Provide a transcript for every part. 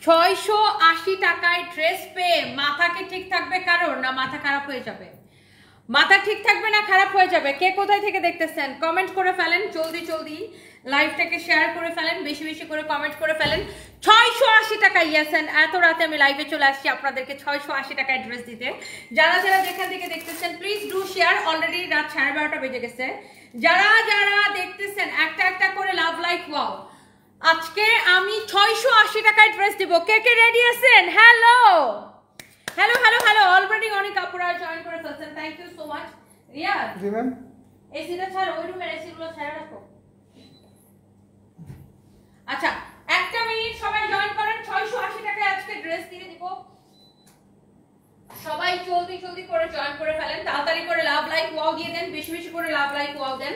680 টাকায় ড্রেস পেয়ে মাথা কি ঠিক থাকবে কারোর, না মাথা খারাপ হয়ে যাবে? মাথা ঠিক থাকবে না খারাপ হয়ে যাবে? কে কোথায় থেকে দেখতেছেন কমেন্ট করে ফেলেন, জলদি জলদি লাইভটাকে শেয়ার করে ফেলেন, বেশি বেশি করে কমেন্ট করে ফেলেন। 680 টাকা, ইয়েস। এন্ড এত রাতে আমি লাইভে চলে আসছি আপনাদেরকে 680 টাকায় ড্রেস দিতে। যারা যারা যেখান থেকে দেখতেছেন প্লিজ ডু শেয়ার। অলরেডি রাত 12:30 বেজে গেছে। যারা যারা দেখতেছেন একটা একটা করে লাভ লাইক ওয়াও। আজকে আমি 680 টাকায় ড্রেস দিব। কে কে রেডি আছেন? Hello hello hello hello. Already অনেক আপুরা জয়েন করে ফেলছেন, thank you so much. Riaz ji ma'am, এসিটা ছাড়, ওই রুমের এসিগুলো ছাড়া রাখো। আচ্ছা, একটা মিনিট সবাই জয়েন করেন। 680 টাকায় আজকে ড্রেস দিয়ে দিব। সবাই জলদি জলদি করে জয়েন করে ফেলেন, তাড়াতাড়ি করে লাভ লাইক ওয়াও দিয়ে দেন, বেশি বেশি করে লাভ লাইক ওয়াও দেন।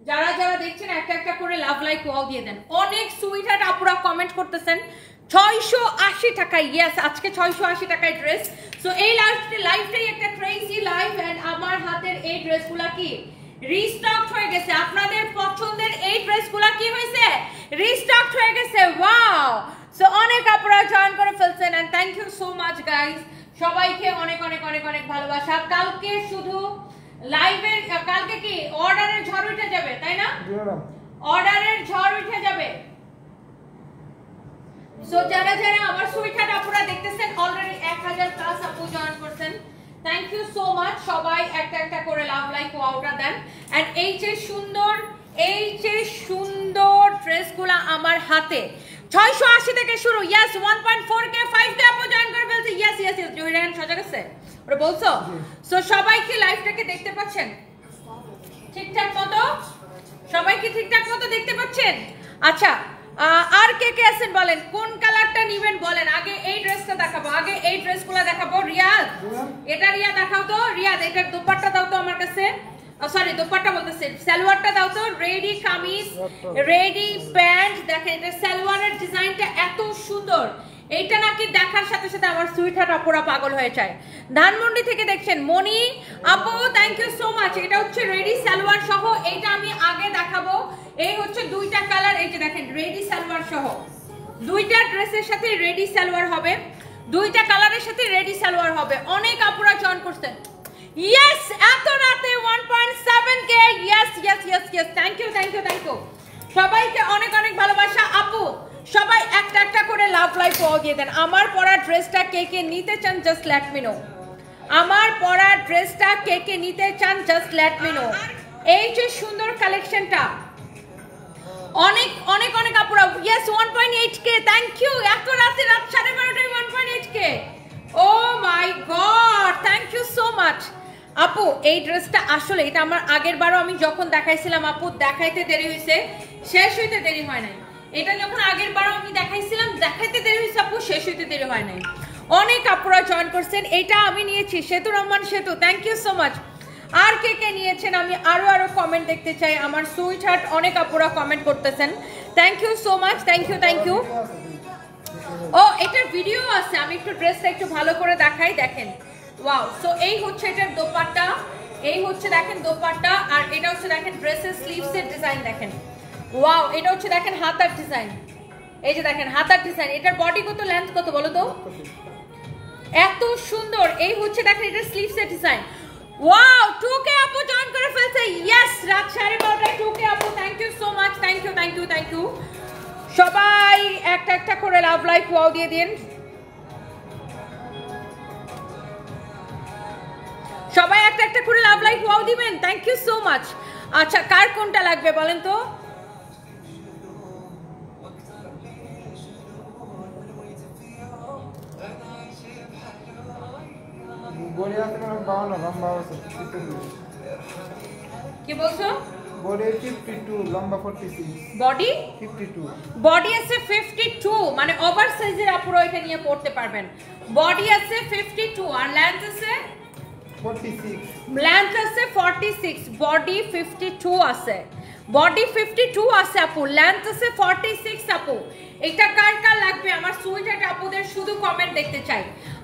যারা যারা দেখছেন একটা একটা করে লাভ লাইক ওয়াও দিয়ে দেন। অনেক সুইট হার্ট আপুরা কমেন্ট করতেছেন 680 টাকা, ইয়েস আজকে 680 টাকায় ড্রেস। সো এই লাইভটাই একটা ক্রেজি লাইভ। এন্ড আমার হাতের এই ড্রেসগুলা কি রিস্টক হয়ে গেছে। আপনাদের পছন্দের এই ড্রেসগুলা কি হয়েছে? রিস্টক হয়ে গেছে। ওয়াও। সো অনেক আপুরা জয়েন করে ফেলছেন and thank you so much guys. সবাইকে অনেক অনেক অনেক অনেক ভালোবাসা। কালকে শুধু লাইভের, কালকে কি অর্ডারের ঝড় উঠে যাবে তাই না? অর্ডারের ঝড় উঠে যাবে। সো যারা যারা আমার সুইটহার্ট আপুরা দেখতেছেন অলরেডি 1000 প্লাস আপু জয়েন করছেন, থ্যাংক ইউ সো মাচ। সবাই একটা একটা করে লাভ লাইক ওয়াওটা দেন। এন্ড এই যে সুন্দর ড্রেসগুলো আমার হাতে 680 থেকে শুরু। ইয়েস 1.4k 5k আপু জয়েন করে ফেলছে। Yes yes yes. জহিরান সজা গেছে ওরা বলছো। সো সবাই কি লাইভটাকে দেখতে পাচ্ছেন ঠিকঠাক মতো? সবাই কি ঠিকঠাক মতো দেখতে পাচ্ছেন? আচ্ছা, আর কে কে আছেন বলেন, কোন কালারটা নেবেন বলেন। আগে এই ড্রেসটা দেখাবো, আগে এই ড্রেসগুলো দেখাবো। রিয়াদ এটা রিয়া দেখাও তো। রিয়াদ এটার দোপাট্টা দাও তো আমার কাছে। সরি দোপাট্টা বলতেছে, সালোয়ারটা দাও তো। Ready kameez, ready pant. দেখেন এটা সালোয়ারের ডিজাইনটা এত সুন্দর। এইটা নাকি দেখার সাথে সাথে আমার সুইটহার্ট আপুরা পাগল হয়ে যায়। ধানমন্ডি থেকে দেখছেন মনি আপু, থ্যাংক ইউ সো মাচ। এটা হচ্ছে রেডি সালোয়ার সহ। এইটা আমি আগে দেখাবো। এই হচ্ছে দুইটা কালার, এই যে দেখেন রেডি সালোয়ার সহ। দুইটা ড্রেসের সাথে রেডি সালোয়ার হবে, দুইটা কালারের সাথে রেডি সালোয়ার হবে। অনেক আপুরা জয়েন করছেন। ইয়েস এত রাতে 1.7k। Yes yes yes yes. Thank you thank you thank you. সবাইকে অনেক অনেক ভালোবাসা আপু। সবাই একটা একটা করে লাভ লাইক ওয়াও দিয়ে দেন। আমার পরা ড্রেসটা কে কে নিতে চান জাস্ট লেট মি নো। আমার পরা ড্রেসটা কে কে নিতে চান জাস্ট লেট মি নো। এই যে সুন্দর কালেকশনটা অনেক অনেক অনেক আপুরা। Yes 1.8k, thank you. এত রাতে রাত 12:30 1.8k। Oh my god, thank you so much আপু। এই ড্রেসটা আসলে এটা আমার আগের বারও আমি যখন দেখাইছিলাম আপু, দেখাইতে দেরি হয়েছে, শেষ হইতে দেরি হয় নাই। এটা যখন আগের বারও আমি দেখাইছিলাম, দেখাইতে দেরি হয়েছে আপু, শেষ হইতে দেরি হয় নাই। অনেক আপুরা জয়েন করছেন। এটা আমি নিয়েছি, সেতু রহমান সেতু, থ্যাংক ইউ সো মাচ। আর কে কে নিয়েছেন আমি আরো কমেন্ট দেখতে চাই। আমার সুইটহার্ট অনেক আপুরা কমেন্ট করতেছেন, thank you so much, thank you thank you. ও এটার ভিডিও আছে, আমি একটু ড্রেসটা একটু ভালো করে দেখাই। দেখেন ওয়াও। সো এই হচ্ছে এটার দোপাট্টা, এই হচ্ছে দেখেন দোপাট্টা। আর এটা হচ্ছে দেখেন ড্রেসের স্লিভসের ডিজাইন দেখেন। ওয়াও। এটা হচ্ছে দেখেন হাতার ডিজাইন, এই যে দেখেন হাতার ডিজাইন। এটার বডি কত, লেন্থ কত বলো তো? এত সুন্দর। এই হচ্ছে দেখেন এটার স্লিভসের ডিজাইন। ওয়াও 2k আপু জয়েন করে ফেলছে। ইয়েস রাত 12:30 2k আপু, thank you so much, thank you thank you thank you. সবাই একটা একটা করে লাভ লাইক ওয়াও দিয়ে দিন। সবাই একটা একটা করে লাভ লাইক ওয়াও দিবেন, থ্যাংক ইউ সো মাচ। আচ্ছা কার কোনটা লাগবে বলেন তো? কি বলছো? বডি 52, লম্বা 46। বডি 52, বডি আছে 52, মানে ওভার সাইজের আপুরা এটা নিয়ে পড়তে পারবেন। বডি আছে 52 আর লেন্থ আছে 46। লেন্থ আছে 46, বডি 52 আছে, বডি 52 আছে আপু, লেন্থ আছে 46 আপু। এটা কার কার লাগবে আমার সুইটহার্ট আপুদের শুধু কমেন্ট দেখতে চাই।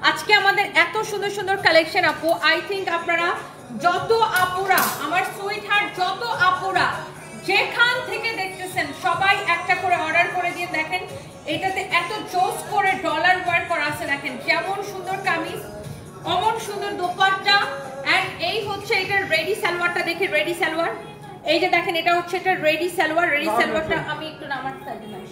আজকে আমাদের এত সুন্দর সুন্দর কালেকশন আপু। আই থিংক আপনারা যত আপুরা আমার সুইটহার্ট, যত আপুরা যেখান থেকে দেখতেছেন সবাই একটা করে অর্ডার করে দিয়ে দেখেন। এটাতে এত জোস করে ডলার সালোয়ারটা দেখি, রেডি সালোয়ার। এই যে দেখেন এটা হচ্ছে এটা রেডি সালোয়ার। রেডি সালোয়ারটা আমি একটু নামার সাইডে নাই।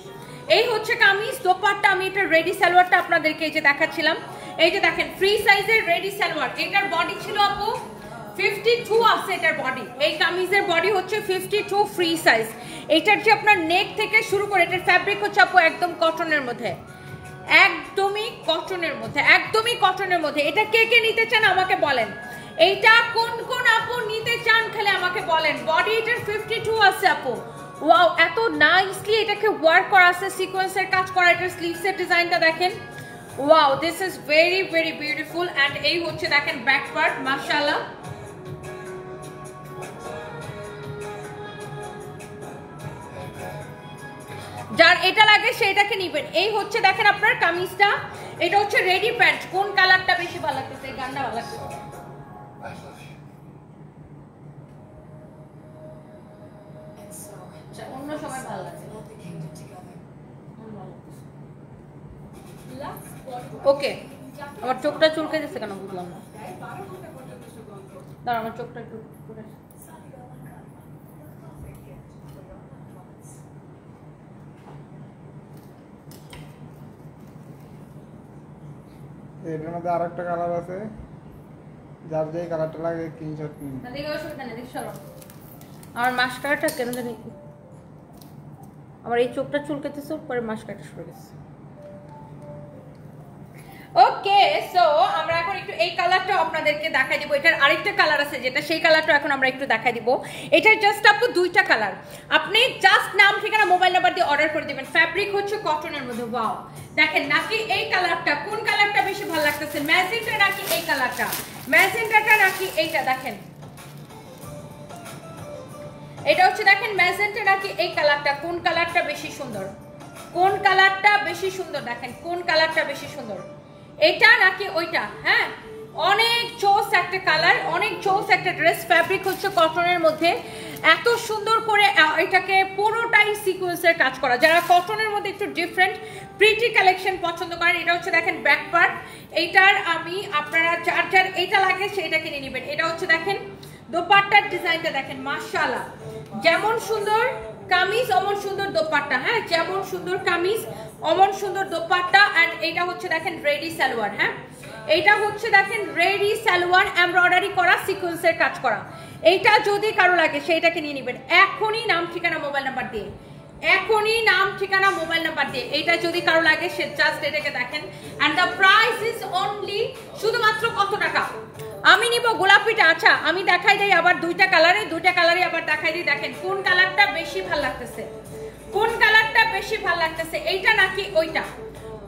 এই হচ্ছে কামিজ, দোপাট্টা আমি এটা রেডি সালোয়ারটা আপনাদেরকে এই যে দেখাচ্ছিলাম। এই যে দেখেন ফ্রি সাইজের রেডি সালোয়ার। এটার বডি ছিল আপু 52 আছে এটার বডি। এই কামিজের বডি হচ্ছে 52 ফ্রি সাইজ। এটার যে আপনার নেক থেকে শুরু করে এটার ফ্যাব্রিক হচ্ছে আপু একদম কটনের মধ্যে, একদমই কটনের মধ্যে, একদমই কটনের মধ্যে। এটা কে কে নিতে চান আমাকে বলেন, এইটা কোন কোন আপু নিতে চান খালি আমাকে বলেন। বডি এটার 52 আছে আপু। ওয়াও, এত নাইসলি এটাকে ওয়ার্ক করা আছে, সিকোয়েন্সের কাজ করা। এটার স্লিভসের ডিজাইনটা দেখেন, wow this is very very beautiful. And এই হচ্ছে দেখেন ব্যাক পার্ট, মাশাআল্লাহ। যার এটা লাগে সেটাকে নেবেন। এই হচ্ছে দেখেন আপনার কামিজটা, এটা হচ্ছে রেডি প্যান্ট। কোন কালারটা বেশি ভালো লাগতেছে? এই গানটা ভালো লাগতেছে, অন্য সময় ভালো লাগে। ওকে, আমার চোখটা চুলকে যাচ্ছে কেন বুঝলাম না। দাঁড়া, আমার চোখটা একটু এটার মধ্যে আরেকটা কালার আছে, যার যে কালারটা লাগে স্ক্রিনশট নিন। আমার মাস্কারাটা কেন জানি আমার এই চোখটা চুলকেতেছে, পরে মাস্কারাটা সরে গেছে। ওকে, সো আমরা এখন একটু এই কালারটা আপনাদেরকে দেখাই দিব। এটার আরেকটা কালার আছে যেটা, সেই কালারটা এখন আমরা একটু দেখাই দিব। এটার জাস্ট আপু দুইটা কালার। আপনি জাস্ট নাম ঠিকানা মোবাইল নাম্বার দিয়ে অর্ডার করে দিবেন। ফ্যাব্রিক হচ্ছে কটনের মধ্যে। ওয়াও, দেখেন নাকি এই কালারটা, কোন কালারটা বেশি ভালো লাগতেছে? ম্যাজেন্টা নাকি এই কালারটা? ম্যাজেন্টাটা নাকি এইটা? দেখেন এটা হচ্ছে দেখেন ম্যাজেন্টা নাকি এই কালারটা? কোন কালারটা বেশি সুন্দর? কোন কালারটা বেশি সুন্দর? দেখেন কোন কালারটা বেশি সুন্দর, এটা নাকি ওইটা? হ্যাঁ, অনেক চোস একটা কালার, অনেক চোস একটা ড্রেস। ফ্যাব্রিক হচ্ছে কটনের মধ্যে, এত সুন্দর করে এটাকে পুরোটাই সিকোয়েন্সের কাজ করা। যারা কটনের মধ্যে একটু ডিফারেন্ট প্রিটি কালেকশন পছন্দ করেন, এটা হচ্ছে দেখেন ব্যাক পার্ট। এইটার আমি আপনারা যার যার এটা লাগে সেটা কিনে নেবেন। এটা হচ্ছে দেখেন দোপাট্টার ডিজাইনটা দেখেন, মাশাআল্লাহ। যেমন সুন্দর কামিজ অমন সুন্দর দোপাট্টা। হ্যাঁ, যেমন সুন্দর কামিজ অমন সুন্দর দোপাট্টা। এন্ড এটা হচ্ছে দেখেন রেডি সালোয়ার। হ্যাঁ, এইটা হচ্ছে দেখেন রেডি সালোয়ার, এমব্রয়ডারি করা, সিকোয়েন্সের কাজ করা। এইটা যদি কারো লাগে সেইটাকে নিয়ে নেবেন এখনই, নাম ঠিকানা মোবাইল নাম্বার দিয়ে। এখনই নাম ঠিকানা মোবাইল নাম্বার দিয়ে। এইটা যদি কারো লাগে সে জাস্ট এটাকে দেখেন। And the price is only শুধুমাত্র কত টাকা? আমি নিব গোলাপিটা। আচ্ছা, আমি দেখাই দিই আবার দুইটা কালারে আবার দেখাই দিই। দেখেন কোন কালারটা বেশি ভালো লাগতেছে, কোন কালারটা বেশি ভালো লাগতেছে, এইটা নাকি ওইটা?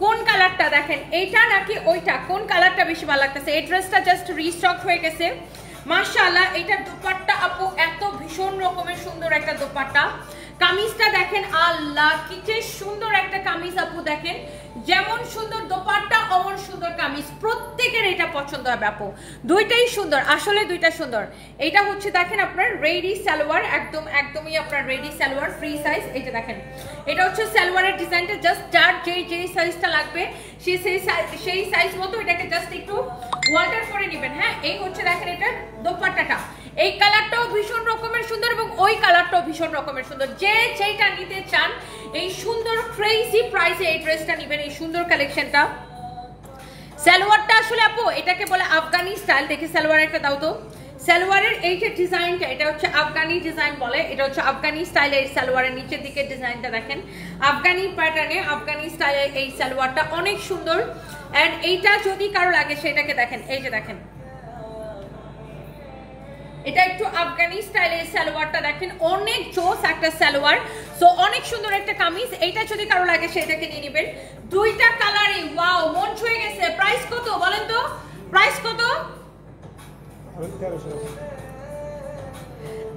কোন কালারটা? দেখেন এইটা নাকি ওইটা? কোন কালারটা বেশি ভালো লাগতেছে? এই ড্রেসটা জাস্ট রিস্টক হয়ে গেছে, মাশাআল্লাহ। এইটার দোপাট্টা আপু এত ভীষণ রকমের সুন্দর একটা দোপাট্টা। কামিজটা দেখেন, আল্লাহ কি যে সুন্দর একটা কামিজ আপু। দেখেন যেমন সুন্দর দোপাট্টা অমন সুন্দর কামিজ। প্রত্যেকের এটা পছন্দ হবে আপু, দুইটাই সুন্দর, আসলে দুইটা সুন্দর। এটা হচ্ছে দেখেন আপনার রেডি সালোয়ার, একদমই আপনার রেডি সালোয়ার, ফ্রি সাইজ। এইটা দেখেন, এটা হচ্ছে সালোয়ারের ডিজাইনটা। জাস্ট যার যেই সাইজটা লাগবে সেই সাইজ মতো এটাকে জাস্ট একটু ওয়াটার করে নেবেন। হ্যাঁ, এই হচ্ছে দেখেন এটা দোপাট্টাটা। এই কালারটাও ভীষণ রকমের সুন্দর এবং ওই কালারটাও ভীষণ রকমের সুন্দর। যে যেটা নিতে চান এই সুন্দর ক্রেজি প্রাইসে এই ড্রেসটা নেবেন, এই সুন্দর কালেকশনটা। সালোয়ারটা আসলে আপু এটাকে বলে আফগানি স্টাইল। দেখি সালোয়ার একটা দাও তো। সালোয়ারের এই যে ডিজাইনটা, এটা হচ্ছে আফগানি ডিজাইন বলে। এটা হচ্ছে আফগানি স্টাইলের সালোয়ারের নিচের দিকে ডিজাইনটা দেখেন, আফগানি প্যাটার্নে আফগানি স্টাইলের এই সালোয়ারটা অনেক সুন্দর। এন্ড এইটা যদি কারো লাগে সেটাকে দেখেন, এই যে দেখেন এটা একটু আফগানি স্টাইলের সালোয়ারটা দেখেন, অনেক জোস একটা সালোয়ার। সো অনেক সুন্দর একটা কামিজ। এইটা যদি কারো লাগে সেটাকে নিয়ে নেবেন। দুইটা কালারে ওয়াও, মন ছুঁয়ে গেছে। প্রাইস কত বলেন তো? প্রাইস কত?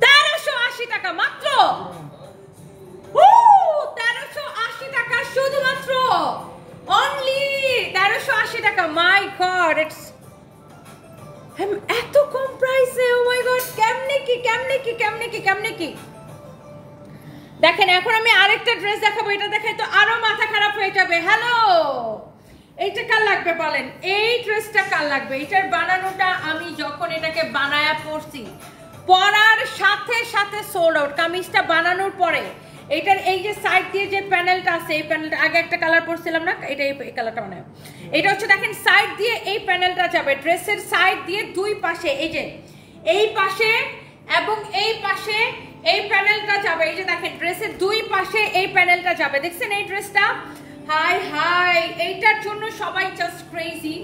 1380 টাকা মাত্র। 1380 টাকা শুধুমাত্র, অনলি 1380 টাকা। মাই গড, ইটস এত কম প্রাইসে। ও মাই গড, কেমনে কি। দেখেন এখন আমি আরেকটা ড্রেস দেখাবো, এটা দেখাই তো আরো মাথা খারাপ হয়ে যাবে। হ্যালো, এইটা কার লাগবে বলেন? এই ড্রেসটা কার লাগবে? এটার বানানোটা আমি যখন এটাকে বানায়া পড়ছি পরার সাথে সাথে সোল্ড আউট। কামিজটা বানানোর পরে এটার এই যে সাইড দিয়ে যে প্যানেলটা আছে, এই প্যানেলটা আগে একটা কালার পরছিলাম না, এটা এই কালারটা মানে এটা হচ্ছে দেখেন সাইড দিয়ে এই প্যানেলটা যাবে, ড্রেসের সাইড দিয়ে দুই পাশে এই যে এই পাশে এবং এই পাশে এই প্যানেলটা যাবে। এই যে দেখেন ড্রেসের দুই পাশে এই প্যানেলটা যাবে, দেখছেন এই ড্রেসটা? হাই হাই, এইটার জন্য সবাই জাস্ট ক্রেজি।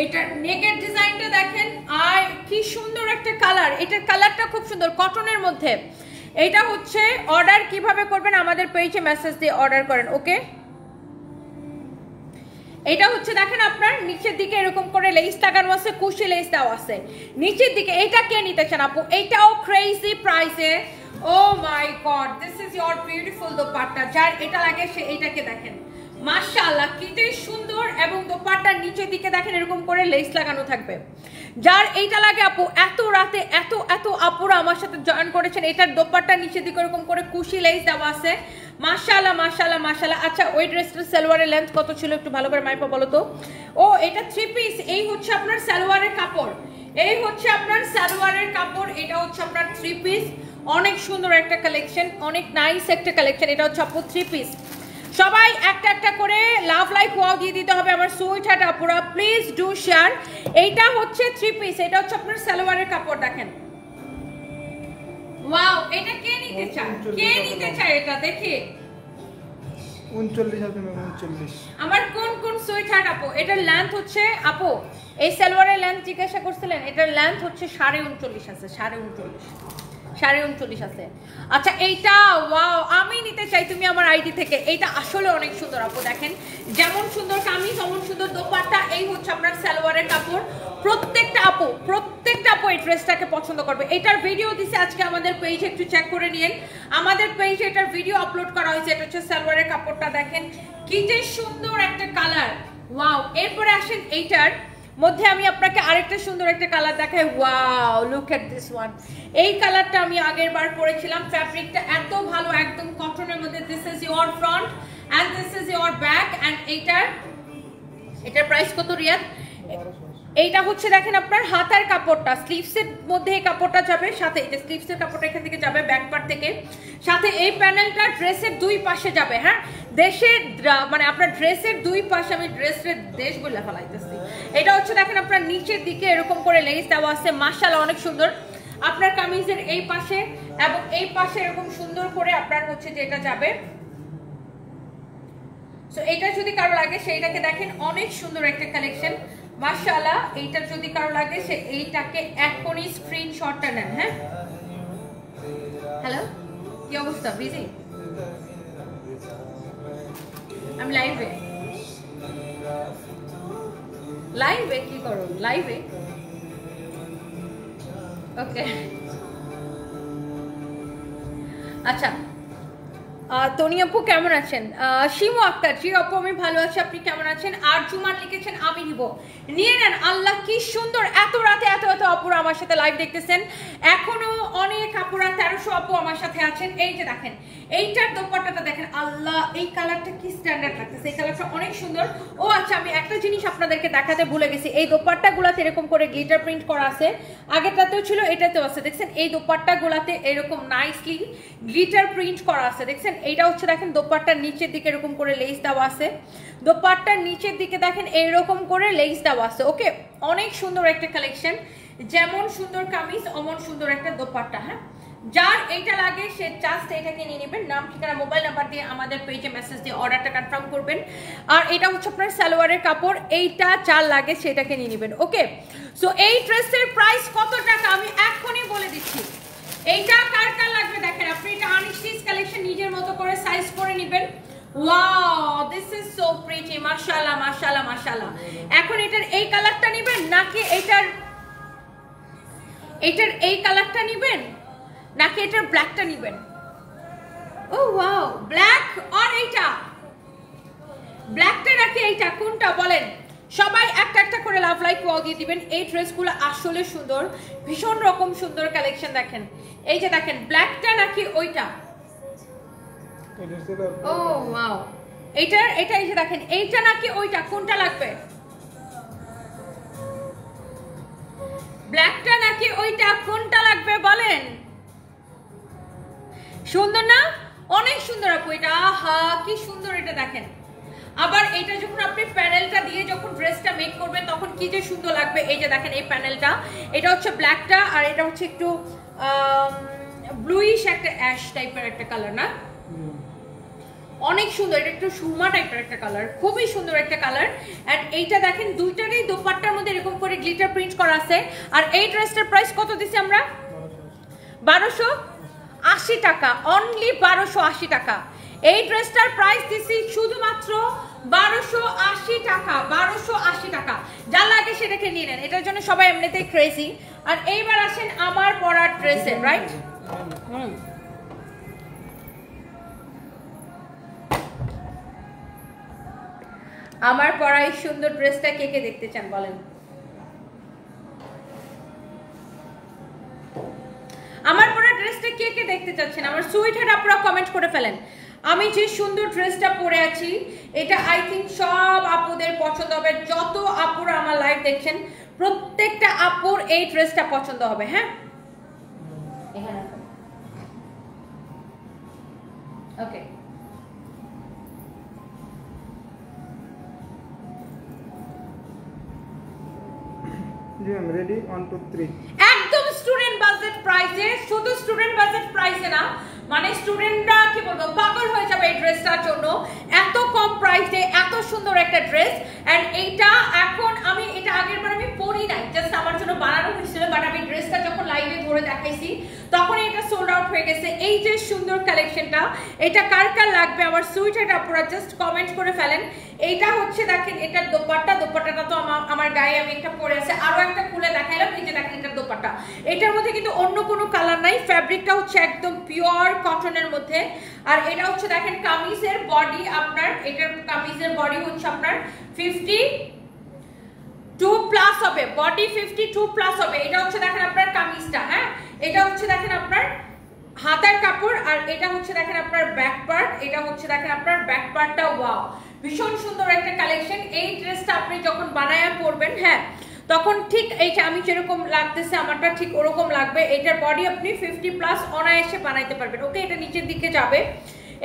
এটার নেকের ডিজাইনটা দেখেন, আর কি সুন্দর একটা কালার। এটার কালারটা খুব সুন্দর কটনের মধ্যে। এটা হচ্ছে অর্ডার কিভাবে করবেন, আমাদের পেজে মেসেজ দিয়ে অর্ডার করেন, ওকে? এটা হচ্ছে দেখেন আপনার নিচের দিকে এরকম করে লেস লাগানো আছে, কুশি লেস দেওয়া আছে নিচের দিকে। এটা কে নিতে চান আপু? এটাও ক্রেজি প্রাইসে। Oh my god, this is your beautiful dupatta. যার এটা লাগে সে এইটাকে দেখেন, মাশাআল্লাহ কিতে সুন্দর। এবং দোপাট্টার নিচের দিকে দেখেন এরকম করে লেস লাগানো থাকবে। যার এইটা লাগে আপু, এত রাতে এত এত আপুরা আমার সাথে জয়েন করেছেন। এটার দোপাট্টার নিচের দিকে এরকম করে কুশি লেস দেওয়া আছে, মাশাআল্লাহ মাশাআল্লাহ মাশাআল্লাহ। আচ্ছা, ওই ড্রেসটার সালোয়ারের লেন্থ কত ছিল একটু ভালো করে মাইপা বলো তো। ও এটা 3 পিস। এই হচ্ছে আপনার সালোয়ারের কাপড়, এই হচ্ছে আপনার সালোয়ারের কাপড়, এটা হচ্ছে আপনার 3 পিস। অনেক সুন্দর একটা কালেকশন, অনেক নাইস একটা কালেকশন। এটা হচ্ছে আপু 3 পিস। সবাই একটা একটা করে লাভ লাইক ওয়াও দিয়ে দিতে হবে আমার সুইট হার্ট আপুরা, প্লিজ ডু শেয়ার। এইটা হচ্ছে 3 পিস, এটা হচ্ছে আপনার সালোয়ারের কাপড় দেখেন। ওয়াও, এটা কে নিতে চায়? কে নিতে চায় এটা? দেখি 39 আছে ম্যাম, 39। আমার কোন কোন সুইট হার্ট আপু? এটার লেন্থ হচ্ছে আপু, এই সালোয়ারের লেন্থ জিজ্ঞাসা করছিলেন, এটার লেন্থ হচ্ছে 39.5 আছে, 39.5 আছে। আচ্ছা এইটা ওয়াও, আমি নিতে চাই তুমি আমার আইডি থেকে। এইটা আসলে অনেক সুন্দর আপু, দেখেন যেমন সুন্দর কামিজ তেমন সুন্দর দোপাট্টা। এই হচ্ছে আপনার সালোয়ারের কাপড়। প্রত্যেকটা আপু এই ড্রেসটাকে পছন্দ করবে। এটার ভিডিও দিছে আজকে আমাদের পেজে, একটু চেক করে নিন। আমাদের পেজে এটার ভিডিও আপলোড করা হয়েছে। এটা হচ্ছে সালোয়ারের কাপড়টা, দেখেন কি যে সুন্দর একটা কালার। ওয়াও, এরপরে আসেন এইটার মধ্যে আমি আপনাকে আরেকটা সুন্দর একটা কালার দেখাই। Wow, look at this one. এই কালারটা আমি আগের বার পরেছিলাম, ফ্যাব্রিকটা এত ভালো, একদম কটনের মধ্যে। This is your front and this is your back. And এটার প্রাইস কত রিয়াদ? এইটা হচ্ছে দেখেন আপনার হাতার কাপড়টা, স্লিভসের মধ্যে এই কাপড়টা যাবে, সাথে এই যে স্লিভসের কাপড়টা এখান থেকে যাবে ব্যাক পার্ট থেকে, সাথে এই প্যানেলটা ড্রেসের দুই পাশে যাবে। হ্যাঁ, দেশের মানে আপনার ড্রেসের দুই পাশে, আমি ড্রেসের দেশ বলে ফেলাইতেছি। এটা হচ্ছে দেখেন আপনার নিচের দিকে এরকম করে লেস দেওয়া আছে, মাশাআল্লাহ অনেক সুন্দর। আপনার কামিজের এই পাশে এবং এই পাশে এরকম সুন্দর করে আপনার হচ্ছে যেটা যাবে। সো এটা যদি কারো লাগে সেইটাকে দেখেন, অনেক সুন্দর একটা কালেকশন মাশাআল্লাহ। এইটা যদি কারো লাগে সে এইটাকে এখনই স্ক্রিনশটটা নেন। হ্যাঁ, হ্যালো, কি অবস্থা? বিজি? আমি লাইভে কি করো? লাইভে ওকে। আচ্ছা, তনি আপু কেমন আছেন? শিমু আক্তার, জি আপু আমি ভালো আছি, আপনি কেমন আছেন? আর জুমান লিখেছেন আমি নিব, নিয়ে নেন। আল্লাহ কি সুন্দর, এত রাতে এত এত আপুরা আমার সাথে লাইভ দেখতেছেন। এখনো অনেক আপুরা, 1300 আপু আমার সাথে আছেন। এই যে দেখেন এইটার দোপাট্টাটা দেখেন, আল্লাহ এই কালারটা কি স্ট্যান্ডার্ড লাগতেছে, এই কালারটা অনেক সুন্দর। ও আচ্ছা, আমি একটা জিনিস আপনাদেরকে দেখাতে ভুলে গেছি। এই দোপাট্টাগুলাতে এরকম করে গ্লিটার প্রিন্ট করা আছে, আগেরটাতেও ছিল এটাতেও আছে। দেখছেন এই দোপাট্টাগুলাতে এরকম নাইসলি গ্লিটার প্রিন্ট করা আছে, দেখছেন। এইটা হচ্ছে দেখেন দোপাট্টার নিচের দিকে এরকম করে লেস দেওয়া আছে, দোপাট্টার নিচের দিকে দেখেন এইরকম করে লেস দেওয়া আছে। ওকে, অনেক সুন্দর একটা কালেকশন, যেমন সুন্দর কামিজ অমন সুন্দর একটা দোপাট্টা। হ্যাঁ, যার এইটা লাগে সে জাস্ট এটাকে নিয়ে নেবেন, নাম ঠিকানা মোবাইল নাম্বার দিয়ে আমাদের পেজে মেসেজ দিয়ে অর্ডারটা কনফার্ম করবেন। আর এটা হচ্ছে আপনার সালোয়ারের কাপড়, এইটা যার লাগে সেটাকে নিয়ে নেবেন। ওকে, সো এই ড্রেসের প্রাইস কত টাকা আমি এখনই বলে দিচ্ছি। এইটা কার কার লাগবে দেখেন, আপনি এটা আনস্টিচ কালেকশন নিজের মতো করে সাইজ করে নেবেন। Wow, this is so pretty, মাশাআল্লাহ মাশাআল্লাহ মাশাআল্লাহ। এখন এটার এই কালারটা নেবেন নাকি এটার এই কালারটা নেবেন নাকি এটার ব্ল্যাকটা নেবেন? ও ওয়াও, ব্ল্যাক আর এইটা, ব্ল্যাকটা নাকি এইটা, কোনটা বলেন? সবাই একটা একটা করে লাভ লাইক ওয়াও দিয়ে দিবেন। এই ড্রেসগুলো আসলে সুন্দর, ভীষণ রকম সুন্দর কালেকশন। দেখেন এই যে দেখেন, ব্ল্যাকটা নাকি ওইটা? ও ওয়াও, এটা এই যে দেখেন, এইটা নাকি ওইটা, কোনটা লাগবে? ব্ল্যাকটা নাকি ওইটা, কোনটা লাগবে বলেন? সুন্দর না? অনেক সুন্দর আপু এটা। আহা কি সুন্দর এটা দেখেন। আবার এটা যখন আপনি প্যানেলটা দিয়ে যখন ড্রেসটা মেক করবেন তখন কি যে সুন্দর লাগবে। এই যে দেখেন এই প্যানেলটা, এটা হচ্ছে ব্ল্যাকটা আর এটা হচ্ছে একটু ব্লুইশ একটা অ্যাশ টাইপের একটা কালার না, অনেক সুন্দর। এটা একটু সুরমা টাইপের একটা কালার, খুবই সুন্দর একটা কালার। এন্ড এইটা দেখেন দুইটারই দোপাট্টার মধ্যে এরকম করে গ্লিটার প্রিন্ট করা আছে। আর এই ড্রেসটার প্রাইস কত দিছি আমরা? 1280 টাকা, অনলি 1280 টাকা। এই ড্রেসটার প্রাইস দিছি শুধুমাত্র 1280 টাকা, 1280 টাকা। যা লাগে সেটাকে নিয়ে নেন, এটার জন্য সবাই এমনিতেই ক্রেজি। আর এইবার আসেন আমার পরার ড্রেসে, রাইট? আমার পরা এই সুন্দর ড্রেসটা কে কে দেখতে চান বলেন? আমার পরা ড্রেসটা কে কে দেখতে চাচ্ছেন? আমার সুইট হার্ট আপনারা কমেন্ট করে ফেলেন। আমি যে সুন্দর ড্রেসটা পরে আছি এটা আই থিঙ্ক সব আপুদের পছন্দ হবে। যত আপুরা আমার লাইভ দেখছেন প্রত্যেকটা আপুর এই ড্রেসটা পছন্দ হবে। হ্যাঁ, ওকে, জি ম্যাম, রেডি 1 2 3। একদম স্টুডেন্ট বাজেট প্রাইসে, শুধু স্টুডেন্ট বাজেট প্রাইসে না, মানে স্টুডেন্টরা কি বলবো পাগল হয়ে যাবে এই ড্রেসটার জন্য। এত কম প্রাইসে এত সুন্দর একটা ড্রেস। এন্ড এইটা এখন আমি এটা আগের বার আমি পরি নাই, জাস্ট আমার জন্য বানানো হয়েছিল, বাট আমি ড্রেসটা যখন লাইভে ধরে দেখাইছি তখন এটা সোল্ড আউট হয়ে গেছে। এই যে সুন্দর কালেকশনটা, এটা কার কার লাগবে আমার সুইট হার্ট আপনারা জাস্ট কমেন্ট করে ফেলেন। এইটা হচ্ছে দেখেন এটার দোপাট্টা, দোপাট্টাটা তো আমার গায়ে আমি একটা পরে আছে, আরো একটা খুলে দেখাইলাম। এই যে দেখেন এটার দোপাট্টা, এটার মধ্যে কিন্তু অন্য কোনো কালার নাই, ফ্যাব্রিকটা হচ্ছে একদম পিওর কটনের মধ্যে। আর এটা হচ্ছে দেখেন কামিজের বডি আপনার, এটার কামিজের বডি হচ্ছে আপনার 52 প্লাস হবে, বডি 52 প্লাস হবে। এটা হচ্ছে দেখেন আপনার কামিজটা, হ্যাঁ, এটা হচ্ছে দেখেন আপনার হাতার কাপড়, আর এটা হচ্ছে দেখেন আপনার ব্যাক পার্ট, এটা হচ্ছে দেখেন আপনার ব্যাক পার্টটা। ওয়াও, ভীষণ সুন্দর একটা কালেকশন। এই ড্রেসটা আপনি যখন বানায়া পরবেন, হ্যাঁ, তখন ঠিক এইটা আমি যেরকম লাগতেছে আমারটা ঠিক ওরকম লাগবে। এটার বডি আপনি 50 প্লাস অনায়াসে বানাইতে পারবেন। ওকে, এটা নিচের দিকে যাবে।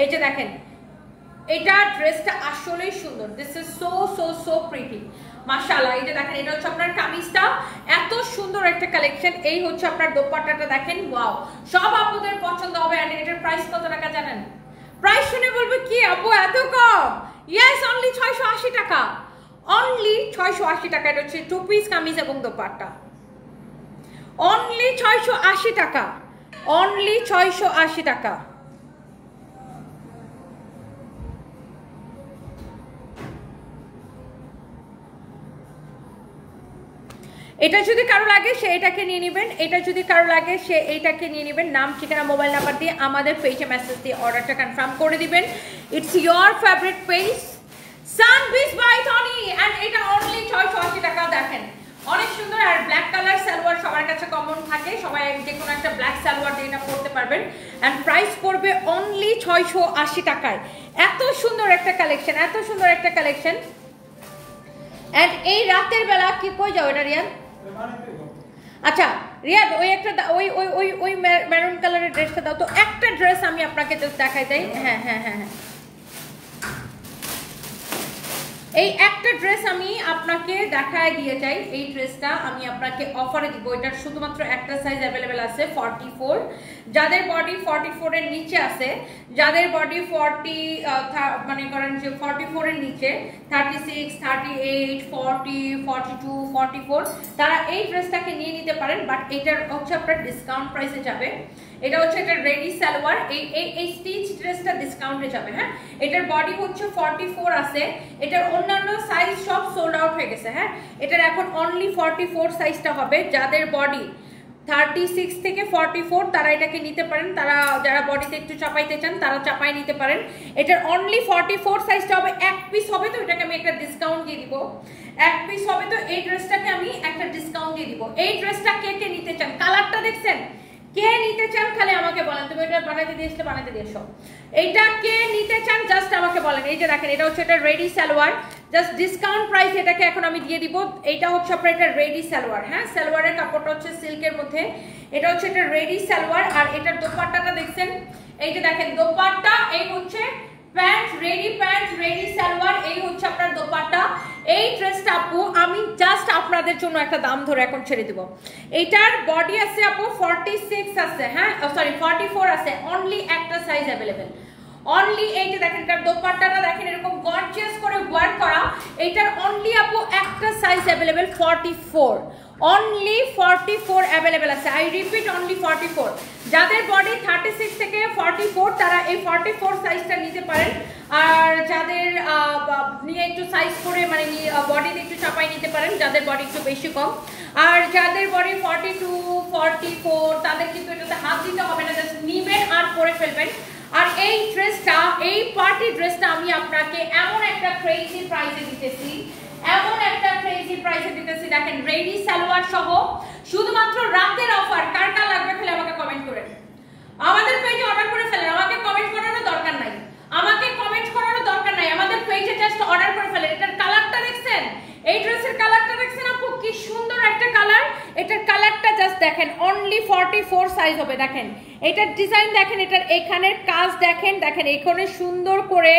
এই যে দেখেন এটা ড্রেসটা আসলেই সুন্দর, this is so so so pretty মাশাআল্লাহ। এই যে দেখেন এটা হচ্ছে আপনার কামিজটা, এত সুন্দর একটা কালেকশন। এই হচ্ছে আপনার দোপাট্টাটা দেখেন, ওয়াও, সব আপুদের পছন্দ হবে। আর এটার প্রাইস কত টাকা জানেন? প্রাইস শুনে বলবে কি আপু এত কম? ইয়েস, অনলি 680 টাকা, অনলি 680 টাকা। এটা হচ্ছে 2 পিস কামিজ এবং দোপাট্টা, অনলি 680 টাকা, অনলি 680 টাকা। এটা যদি কারো লাগে সে এটাকে নিয়ে নেবেন, এটা যদি কারো লাগে সে এইটাকে নিয়ে নেবেন। নাম, ঠিকানা, মোবাইল নাম্বার দিয়ে আমাদের পেজে মেসেজ দিয়ে অর্ডারটা কনফার্ম করে দিবেন। ইটস ইয়োর ফেভারিট পেজ সানবিস বাই টনি, এন্ড এটা অনলি 680 টাকা। দেখেন অনেক সুন্দর। আর ব্ল্যাক কালার সালোয়ার সবার কাছে কমন থাকে, সবাই যে কোনো একটা ব্ল্যাক সালোয়ার দিয়ে এটা পরতে পারবেন। এন্ড প্রাইস পড়বে অনলি 680 টাকায়। এত সুন্দর একটা কালেকশন, এত সুন্দর একটা কালেকশন। এন্ড এই রাতের বেলা কি কই যাও এটা রিয়াদ? আচ্ছা রিয়াদ, ওই একটা ওই ওই ওই ওই মেরুন কালারের ড্রেসটা দাও তো। একটা ড্রেস আমি আপনাকে জাস্ট দেখাই দেই। হ্যাঁ হ্যাঁ হ্যাঁ হ্যাঁ, এই একটা ড্রেস আমি আপনাকে দেখায় দিয়ে যাই। এই ড্রেসটা আমি আপনাকে অফারে দিব। এটার শুধুমাত্র একটা সাইজ অ্যাভেলেবেল আছে 44। যাদের বডি 44 এর নিচে আছে, যাদের বডি 40 মানে করেন যে 44 এর নিচে 36, 38, 40, 42, 44 তারা এই ড্রেসটাকে নিয়ে নিতে পারেন। বাট এটার হচ্ছে আপনার ডিসকাউন্ট প্রাইসে যাবে। এটা হচ্ছে এটা রেডি সালোয়ার, এই স্টিচ ড্রেসটা ডিসকাউন্টে যাবে। হ্যাঁ, এটার বডি হচ্ছে 44 আছে, এটার অন্যান্য সাইজ সব সোল্ড আউট হয়ে গেছে। হ্যাঁ, এটার এখন অনলি 44 সাইজটা হবে। যাদের বডি 36 থেকে 44 তারা এটাকে নিতে পারেন। তারা যারা বডিতে একটু চাপাইতে চান তারা চাপাই নিতে পারেন। এটার অনলি 44 সাইজটা হবে। এক পিস হবে তো এটাকে আমি একটা ডিসকাউন্ট দিয়ে দিব। এক পিস হবে তো এই ড্রেসটাকে আমি একটা ডিসকাউন্ট দিয়ে দিব। এই ড্রেসটা কে কে নিতে চান? কালারটা দেখছেন কে নিতে চান খালি আমাকে বলেন, তুমি এটা বানাইতে দিয়েছিলে বানাইতে দিয়েছো, এইটা কে নিতে চান জাস্ট আমাকে বলেন। এই যে দেখেন এটা হচ্ছে এটা ready salwar, just discount price এটাকে এখন আমি দিয়ে দিব। এইটা হচ্ছে আপনার এটা রেডি সালোয়ার, হ্যাঁ সালোয়ারের কাপড়টা হচ্ছে সিল্কের মধ্যে, এটা হচ্ছে এটা রেডি সালোয়ার। আর এটার দোপাট্টাটা দেখছেন, এই যে দেখেন দোপাট্টা, এই হচ্ছে প্যান্ট রেডি সালোয়ার, এই হচ্ছে আপনার দোপাট্টা। এই ড্রেসটা আপু আমি জাস্ট আপনাদের জন্য একটা দাম ধরে এখন ছেড়ে দিব। এইটার বডি আছে আপু 46 আছে, হ্যাঁ সরি 44 আছে, অনলি একটা সাইজ অ্যাভেলেবেল, অনলি। এই যে দেখেন এটার দোপাট্টাটা দেখেন এরকম গর্জিয়াস করে ওয়ার্ক করা, এইটার অনলি আপু একটা সাইজ অ্যাভেলেবেল 44, অনলি 44 অ্যাভেলেবেল আছে। I repeat only 44। যাদের বডি 36 থেকে 44 তারা এই 44 সাইজটা নিতে পারেন। আর যাদের নিয়ে একটু সাইজ করে মানে বডিতে একটু চাপাই নিতে পারেন, যাদের বডি একটু বেশি কম। আর যাদের বডি 42 44 তাদের কিন্তু এটাতে হাত দিতে হবে না, জাস্ট নিবেন আর পরে ফেলবেন। আর এই ড্রেসটা, এই পার্টি ড্রেসটা আমি আপনাকে এমন একটা ক্রেজি প্রাইসে দিতেছি, এমন একটা ক্রেজি প্রাইসে দিতেছি, দেখেন রেডি সালোয়ার সহ, শুধুমাত্র রাতের অফার। কার কার লাগবে খালি আমাকে কমেন্ট করেন, আমাদের পেজে অর্ডার করে ফেলেন, আমাকে কমেন্ট করারও দরকার নাই, আমাকে কমেন্ট করারও দরকার নাই, আমাদের পেজে জাস্ট অর্ডার করে ফেলেন। এটার কালারটা দেখছেন, এই ড্রেসের কালারটা দেখছেন আপু কি সুন্দর একটা কালার, এটার কালারটা জাস্ট দেখেন, অনলি 44 সাইজ হবে। দেখেন এটার ডিজাইন দেখেন, এটার এখানের কাজ দেখেন, দেখেন এখানে সুন্দর করে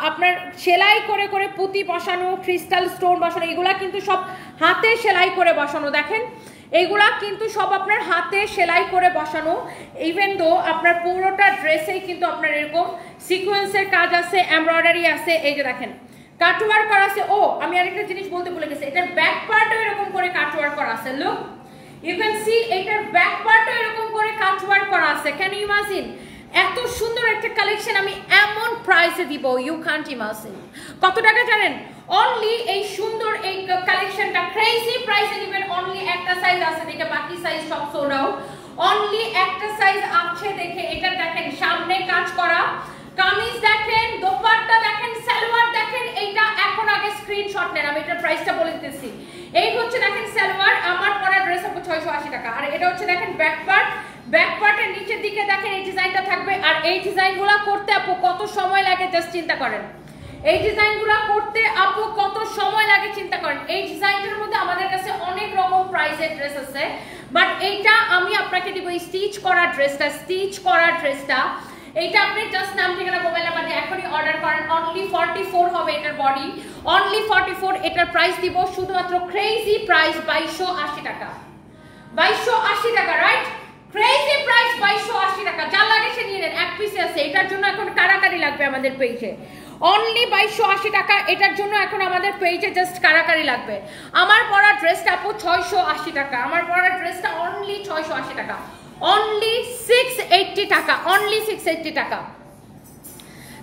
আপনার সেলাই করে করে পুঁতি বসানো, ক্রিস্টাল স্টোন বসানো, এগুলা কিন্তু সব হাতে সেলাই করে বসানো। দেখেন এইগুলা কিন্তু সব আপনার হাতে সেলাই করে বসানো। ইভেন দো আপনার পুরোটা ড্রেসেই কিন্তু আপনার এরকম সিকোয়েন্সের কাজ আছে, এমব্রয়ডারি আছে, এই যে দেখেন কাটওয়ার্ক করা আছে। ও আমি আরেকটা জিনিস বলতে ভুলে গেছি, এটার ব্যাক পার্টও এরকম করে কাটওয়ার্ক করা আছে। লুক ইউ ক্যান সি এটার ব্যাক পার্টও এরকম করে কাটওয়ার্ক করা আছে। ক্যান ইউ ইমাজিন এত সুন্দর একটা কালেকশন আমি এমন প্রাইসে দিব, ইউ ক্যান্ট ইমাজিন। কত টাকা জানেন? অনলি এই সুন্দর এই কালেকশনটা ক্রেজি প্রাইসে দিবেন। অনলি একটা সাইজ আছে দেখে বাকি সাইজ সব সোল্ড আউট, অনলি একটা সাইজ আছে দেখে। এটা দেখেন সামনে কাজ করা কামিজ দেখেন, দোপাট্টা দেখেন, সালোয়ার দেখেন। এইটা এখন আগে স্ক্রিনশট নেন, আমি এটার প্রাইসটা বলে দিতেছি। এই হচ্ছে দেখেন সালোয়ার, আমার পরা ড্রেস আপু 680 টাকা। আর এটা হচ্ছে দেখেন ব্যাক পার্ট, ব্যাক পার্টের নিচের দিকে দেখেন এই ডিজাইনটা থাকবে। আর এই ডিজাইনগুলো করতে আপু কত সময় লাগে জাস্ট চিন্তা করেন, এই ডিজাইনগুলো করতে আপু কত সময় লাগে চিন্তা করেন। এই ডিজাইনটার মধ্যে আমাদের কাছে অনেক রকম প্রাইসের ড্রেস আছে, বাট এইটা আমি আপনাকে দিব স্টিচ করা ড্রেসটা, স্টিচ করা ড্রেসটা। এইটা আপনি জাস্ট নাম ঠিকানা মোবাইল নাম্বার দিয়ে এখনই অর্ডার করেন। অনলি 44 হবে এটার বডি, অনলি 44। এটার প্রাইস দিব শুধুমাত্র ক্রেজি প্রাইস 2280 টাকা, 2280 টাকা, রাইট? ক্রেজি প্রাইস 2280 টাকা। যা লাগে সে নিয়ে নেন, এক পিসে আছে। এটার জন্য এখন কারাকারি লাগবে আমাদের পেজে, অনলি 2280 টাকা। এটার জন্য এখন আমাদের পেজে জাস্ট কারাকারি লাগবে। আমার পরা ড্রেসটা আপু 680 টাকা, আমার পরা ড্রেসটা অনলি 680 টাকা, অনলি 680 টাকা, অনলি 680 টাকা।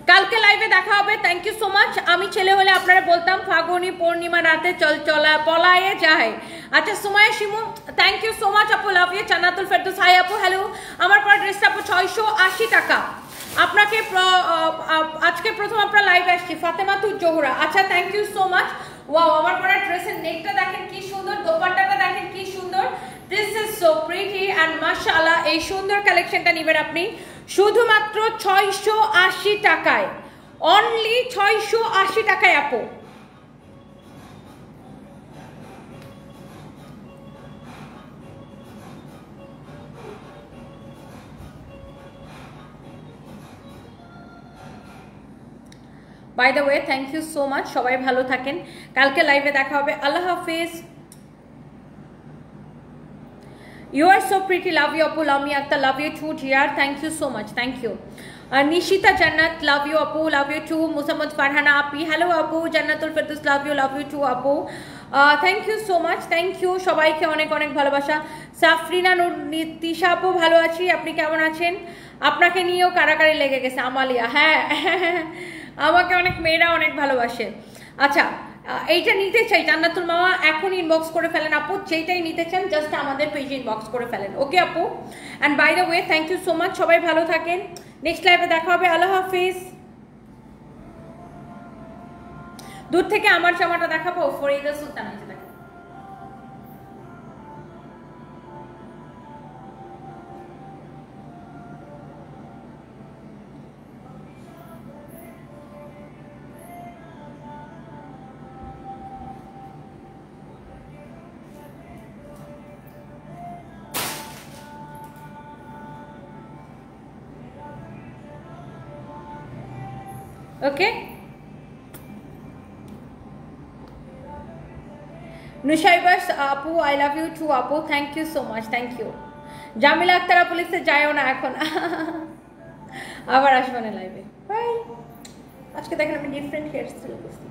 কালকে লাইভে দেখা হবে। Thank you so much. আমি ছেলে হলে আপনারা বলতাম ফাগুনি পূর্ণিমা রাতে চল চলা পলায়ে যায়। আচ্ছা Sumaiya Shimu, thank you so much আপু, love you. Jannatul Ferdous, hi আপু, হ্যালো। আমার পরা ড্রেসটা আপু 680 টাকা। আপনাকে আজকে প্রথম আপনার লাইভ আসছি, ফাতেমাতুর জোহরা। আচ্ছা thank you so much. Wow, আমার পরা ড্রেসের নেকটা দেখেন কি সুন্দর, দোপাট্টাটা দেখেন কি সুন্দর। This is so pretty and মাশাআল্লাহ। এই সুন্দর কালেকশনটা নেবেন আপনি শুধুমাত্র 680 টাকায়, অনলি 680 টাকায় আপু। By the way thank you so much, সবাই ভালো থাকেন, কালকে লাইভে দেখা হবে। আল্লাহ হাফিজ। You are so pretty, love you Apu, love me Akhtar, love you too dear, thank you so much, thank you. Nishita Jannat, love you Apu, love you too. Musammad Farhana Api, hello Apu. Jannatul Firdaus, love you too Apu. Thank you so much, thank you. সবাইকে অনেক অনেক ভালোবাসা। সাফরিনা তিশা আপু, ভালো আছি, আপনি কেমন আছেন? আপনাকে নিয়েও কারাকারি লেগে গেছে আমালিয়া, হ্যাঁ আমাকে অনেক মেয়েরা অনেক ভালোবাসে। আচ্ছা এইটা নিতে চাই জান্নাতুল মামা, এখন ইনবক্স করে ফেলেন আপু, যেটাই নিতে চান জাস্ট আমাদের পেজে ইনবক্স করে ফেলেন, ওকে আপু। And by the way thank you so much, সবাই ভালো থাকেন, নেক্সট লাইভে দেখা হবে। আল্লাহ হাফিজ। দূর থেকে আমার জামাটা দেখাবো, ফরিদা সুলতান, এই যে দেখেন। ওকে নুসাইবাস আপু আই লাভ ইউ টু আপু thank you so much thank you Jamila Aktara পুলিশে যায়ও না এখন আবার আসবো না লাইভে বাই আজকে দেখেন আমি ডিফারেন্ট হেয়ার স্টাইল করছি